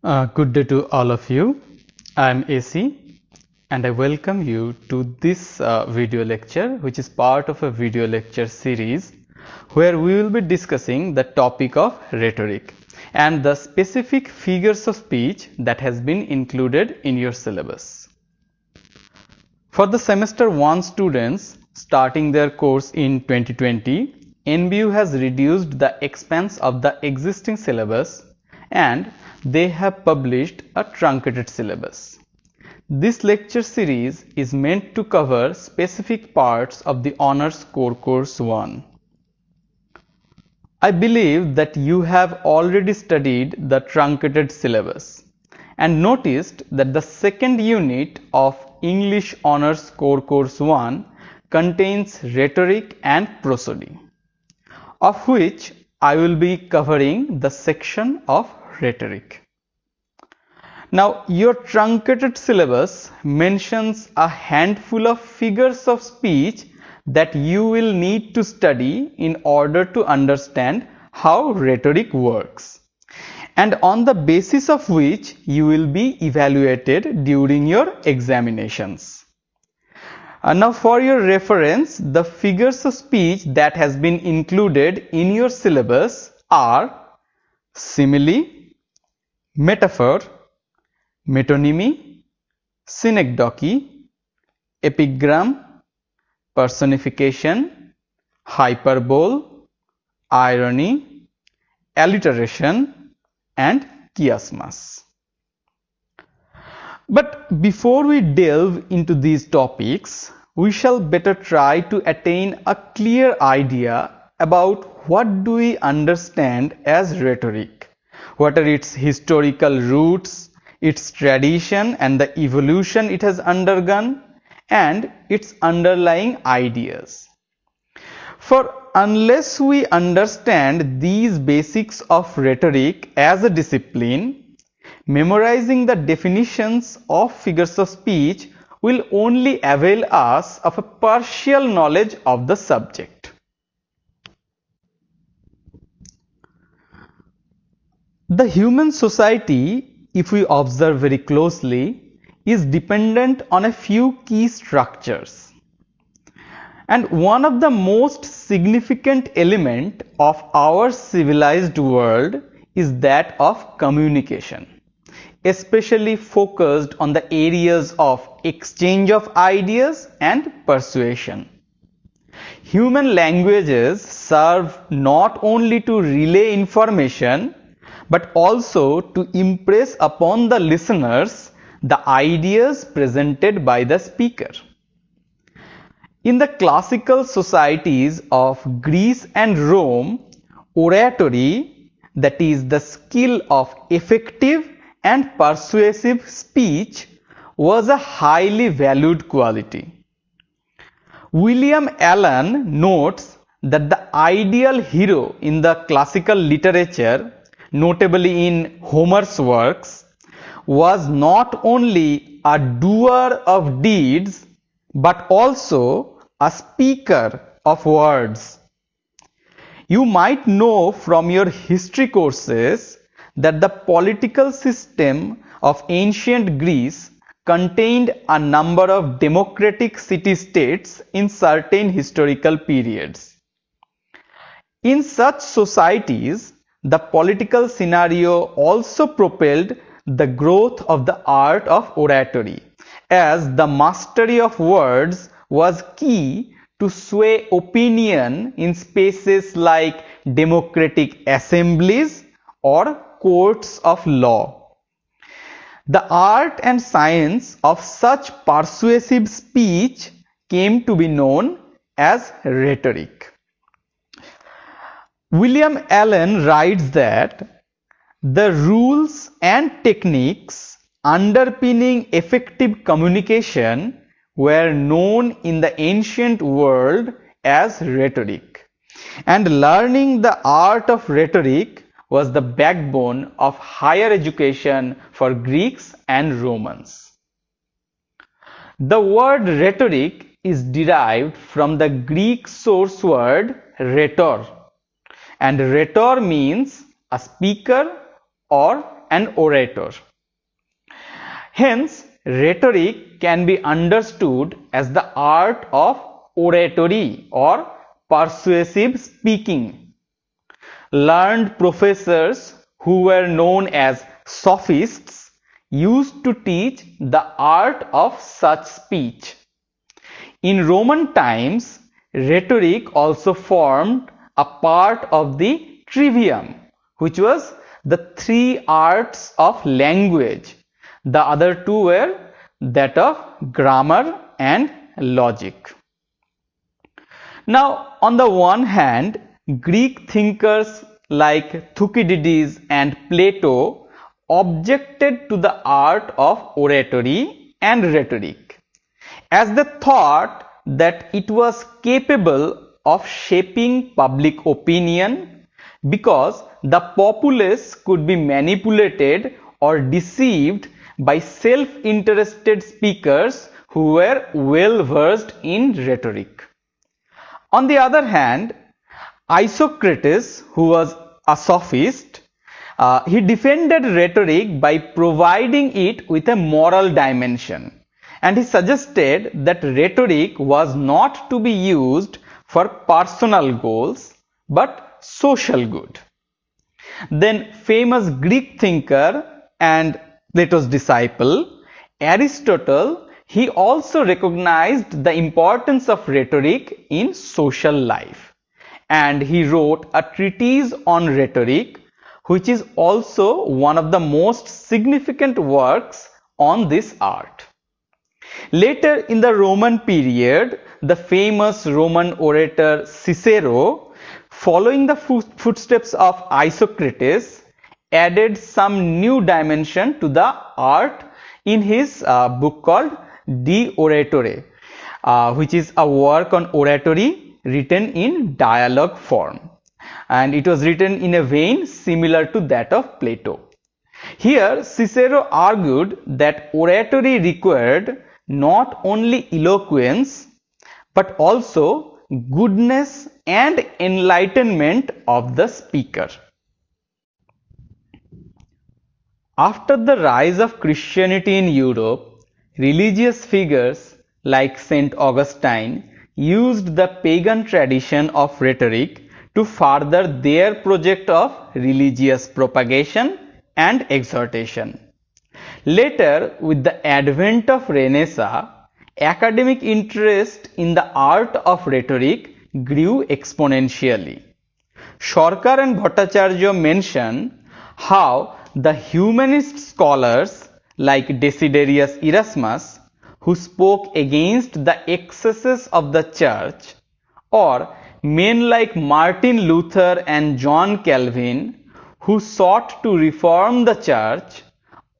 Good day to all of you. I am AC and I welcome you to this video lecture, which is part of a video lecture series where we will be discussing the topic of rhetoric and the specific figures of speech that has been included in your syllabus. For the semester 1 students starting their course in 2020, NBU has reduced the expanse of the existing syllabus and they have published a truncated syllabus. This lecture series is meant to cover specific parts of the Honours Core Course 1. I believe that you have already studied the truncated syllabus and noticed that the second unit of English Honours Core Course 1 contains rhetoric and prosody, of which I will be covering the section of rhetoric. Now, your truncated syllabus mentions a handful of figures of speech that you will need to study in order to understand how rhetoric works, and on the basis of which you will be evaluated during your examinations. Now, for your reference, the figures of speech that has been included in your syllabus are simile, metaphor, metonymy, synecdoche, epigram, personification, hyperbole, irony, alliteration, and chiasmus. But before we delve into these topics, we shall better try to attain a clear idea about what do we understand as rhetoric, what are its historical roots, its tradition and the evolution it has undergone, and its underlying ideas. For unless we understand these basics of rhetoric as a discipline, memorizing the definitions of figures of speech will only avail us of a partial knowledge of the subject. The human society, if we observe very closely, is dependent on a few key structures. And one of the most significant element of our civilized world is that of communication, especially focused on the areas of exchange of ideas and persuasion. Human languages serve not only to relay information but also to impress upon the listeners the ideas presented by the speaker. In the classical societies of Greece and Rome, oratory, that is the skill of effective and persuasive speech, was a highly valued quality. William Allan notes that the ideal hero in the classical literature, notably in Homer's works, was not only a doer of deeds but also a speaker of words. You might know from your history courses that the political system of ancient Greece contained a number of democratic city-states in certain historical periods. In such societies, the political scenario also propelled the growth of the art of oratory, as the mastery of words was key to sway opinion in spaces like democratic assemblies or courts of law. The art and science of such persuasive speech came to be known as rhetoric. William Allan writes that the rules and techniques underpinning effective communication were known in the ancient world as rhetoric, and learning the art of rhetoric was the backbone of higher education for Greeks and Romans. The word rhetoric is derived from the Greek source word rhetor, and rhetor means a speaker or an orator. Hence, rhetoric can be understood as the art of oratory or persuasive speaking. Learned professors who were known as sophists used to teach the art of such speech. In Roman times, rhetoric also formed a part of the trivium, which was the three arts of language. The other two were that of grammar and logic. Now, on the one hand, Greek thinkers like Thucydides and Plato objected to the art of oratory and rhetoric, as they thought that it was capable of shaping public opinion because the populace could be manipulated or deceived by self-interested speakers who were well versed in rhetoric. On the other hand, Isocrates, who was a sophist, he defended rhetoric by providing it with a moral dimension, and he suggested that rhetoric was not to be used for personal goals but social good. Then famous Greek thinker and Plato's disciple, Aristotle, he also recognized the importance of rhetoric in social life, and he wrote a treatise on rhetoric, which is also one of the most significant works on this art. Later in the Roman period, the famous Roman orator Cicero, following the footsteps of Isocrates, added some new dimension to the art in his book called De Oratore, which is a work on oratory written in dialogue form, and it was written in a vein similar to that of Plato. Here Cicero argued that oratory required not only eloquence but also goodness and enlightenment of the speaker. After the rise of Christianity in Europe, religious figures like Saint Augustine used the pagan tradition of rhetoric to further their project of religious propagation and exhortation. Later, with the advent of Renaissance, academic interest in the art of rhetoric grew exponentially. Sarkar and Bhattacharya mention how the humanist scholars like Desiderius Erasmus, who spoke against the excesses of the church, or men like Martin Luther and John Calvin, who sought to reform the church,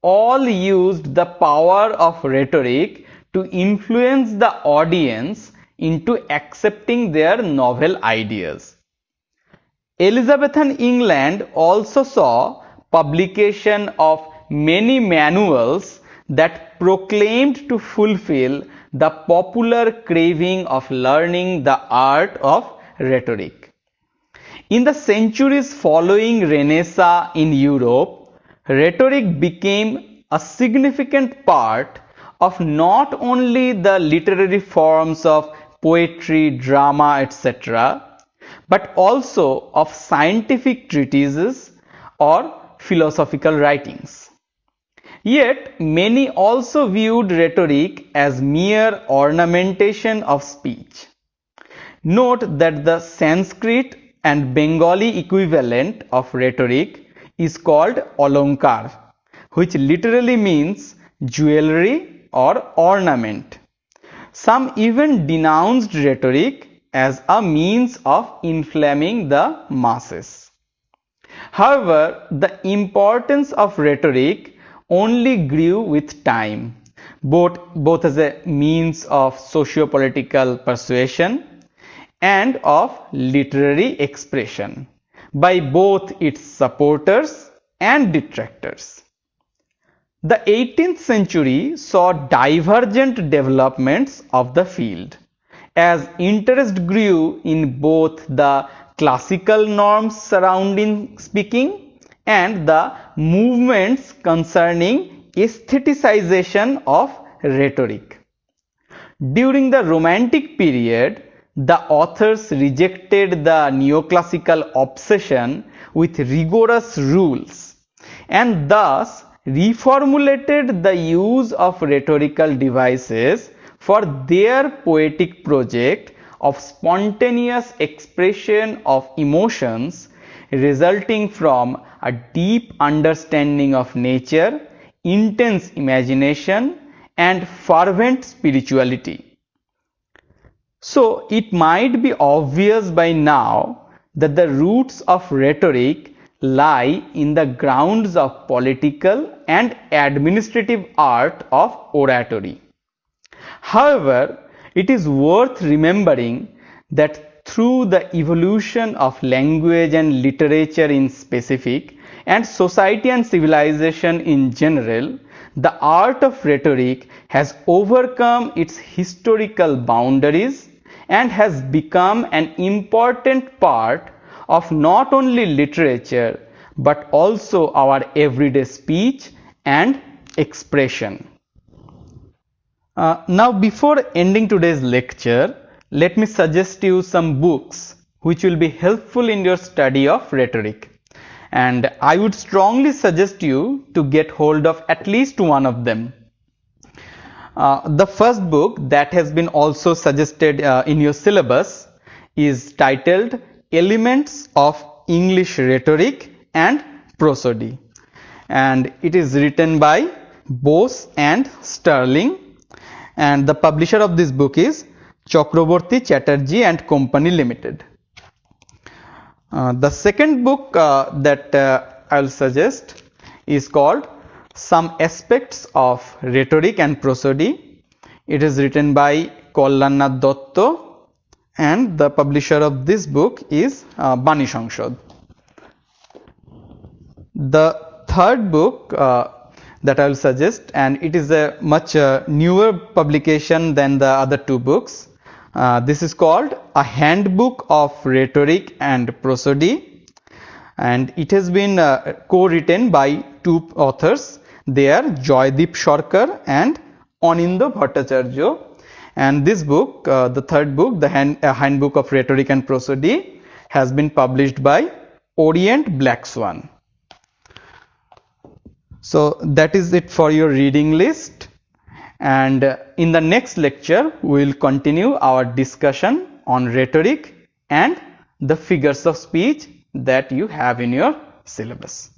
all used the power of rhetoric to influence the audience into accepting their novel ideas. Elizabethan England also saw publication of many manuals that proclaimed to fulfill the popular craving of learning the art of rhetoric. In the centuries following Renaissance in Europe, rhetoric became a significant part of not only the literary forms of poetry, drama, etc., but also of scientific treatises or philosophical writings. Yet, many also viewed rhetoric as mere ornamentation of speech. Note that the Sanskrit and Bengali equivalent of rhetoric is called Alankar, which literally means jewelry or ornament. Some even denounced rhetoric as a means of inflaming the masses. However, the importance of rhetoric only grew with time, both as a means of socio-political persuasion and of literary expression by both its supporters and detractors. The 18th century saw divergent developments of the field, as interest grew in both the classical norms surrounding speaking and the movements concerning aestheticization of rhetoric. During the Romantic period, the authors rejected the neoclassical obsession with rigorous rules and thus reformulated the use of rhetorical devices for their poetic project of spontaneous expression of emotions resulting from a deep understanding of nature, intense imagination, and fervent spirituality. So, it might be obvious by now that the roots of rhetoric lie in the grounds of political and administrative art of oratory. However, it is worth remembering that through the evolution of language and literature in specific, and society and civilization in general, the art of rhetoric has overcome its historical boundaries and has become an important part of not only literature but also our everyday speech and expression. Now, before ending today's lecture, let me suggest you some books which will be helpful in your study of rhetoric. And I would strongly suggest you to get hold of at least one of them. The first book that has been also suggested in your syllabus is titled Elements of English Rhetoric and Prosody, and it is written by Bose and Sterling, and the publisher of this book is Chakraborty Chatterjee and Company Limited. The second book that I will suggest is called Some Aspects of Rhetoric and Prosody. It is written by Kalyannath Dotto, and the publisher of this book is Bani Sangshad. The third book that I will suggest, and it is a much newer publication than the other two books. This is called A Handbook of Rhetoric and Prosody, and it has been co-written by two authors. They are Jaydip Sarkar and Anindya Bhattacharya. And this book, the third book, the Handbook of Rhetoric and Prosody, has been published by Orient, BlackSwan. So that is it for your reading list, and in the next lecture we will continue our discussion on rhetoric and the figures of speech that you have in your syllabus.